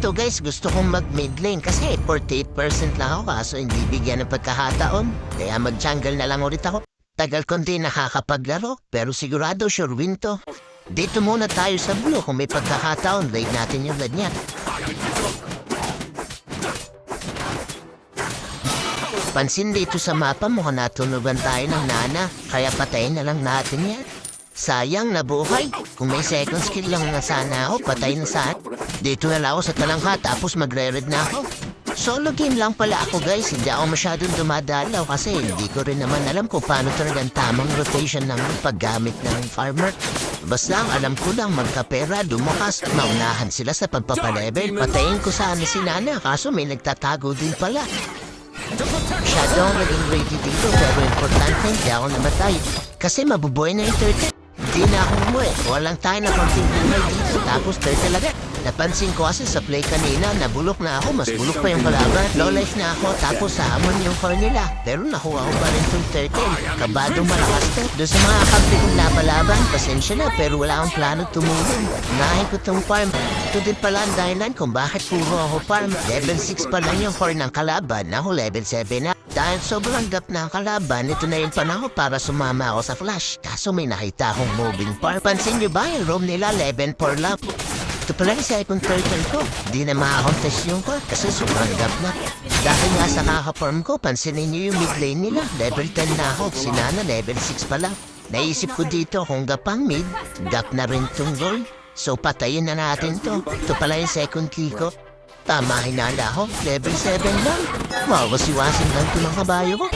Ito guys, gusto kong mag-mid lane kasi 48% lang ako kaso hindi bigyan ng pagkakataon. Kaya mag-jungle na lang ulit ako. Tagal ko din nakakapaglaro pero sigurado sure win to. Dito muna tayo sa blue kung may pagkakataon. Raid natin yung red niya. Pansin dito sa mapa mukhang natunugan tayo ng nana. Kaya patayin na lang natin yan. Sayang nabuhay. Kung may second skill lang na sana ako, patay na saan. Dito na lang ako sa talangka tapos magre-red na ako. Solo game lang pala ako guys. Hindi ako masyadong dumadalaw kasi hindi ko rin naman alam kung paano talagang tamang rotation ng paggamit ng farmer. Basta alam ko lang magkapera, lumakas, maunahan sila sa pagpapalevel. Patayin ko sana si Nana kaso may nagtatago din pala. Masyadong naging ready dito pero importante hindi ako namatay. Kasi mabubuhay na yung turtle. Di na ako umuwi. Walang tayo na konting buhay dito. Tapos turtle agad. Napansin ko kasi sa play kanina, nabulok na ako. Mas bulok pa yung kalaban. Low life na ako. Tapos sahamon yung core nila. Pero nakuha ko pa rin itong turtle. Kabado malakas to. Doon sa mga kampi kong labalaban, pasensya na. Pero wala akong plano tumulong. Unahin ko itong farm. Ito din pala ang dahilan kung bakit puro ako farm. Level 6 pa lang yung core ng kalaban. Ako level 7 na. Dahil sobrang gap na ang kalaban, ito na yung panahon para sumama ako sa flash. Kaso may nakita akong moving farm. Pansin nyo ba yung roam nila level 4 lang? Ito pala yung second turtle ko. Di na makakontest yung core kasi sobrang gap na. Dahil nga sa kaka-farm ko, pansinin nyo yung mid lane nila. Level 10 na ako. Si Nana level 6 pa lang. Naisip ko dito kung gap ang mid, gap na rin tong gold. So patayin na natin to. Ito pala yung second key ko. Tama, hinala ako. Level 7 lang. Mawasiwasin lang ito ng kabayo ko.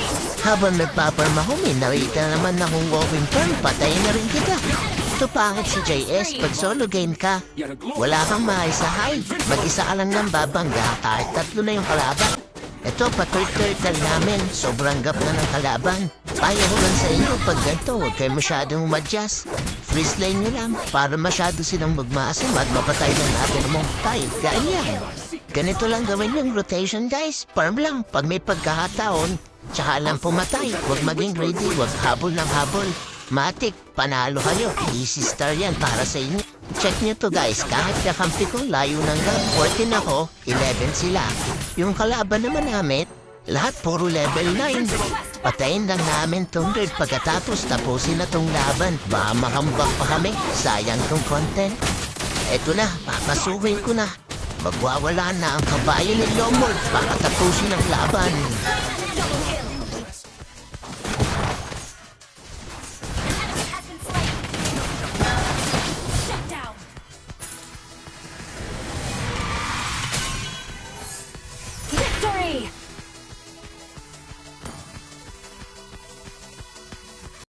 Habang nagpaparma ko, may nakita naman akong walking farm. Patayin na rin kita. Ito pangit si JS. Pag solo game ka, wala kang maisahay. Mag-isa ka lang ng babangga kahit tatlo na yung kalaban. Ito, pa-turtle namin. Sobrang gap na ng kalaban. Payo ko lang sa inyo pag ganito, huwag kayo masyadong umadjust. Freeze lane nyo lang para masyado silang magmaasim at mapatay ng natin mong tayo. Ganyan. Ganito lang gawin yung rotation guys. Farm lang pag may pagkakataon. Tsaka lang pumatay. Huwag maging ready. Huwag habol ng habol. Matik, panalo kayo. Easy star yan para sa inyo. Check nyo to guys. Kahit kakampi ko, layo ng gap. 14 ako, 11 sila. Yung kalaban naman namin, lahat puro level 9. Patayin lang namin tong red pagkatapos tapusin na tong laban. Baka makambak pa kami. Sayang tong content. Eto na, papasukin ko na. Magwawala na ang kabayo ni Lomord. Baka tapusin ang laban.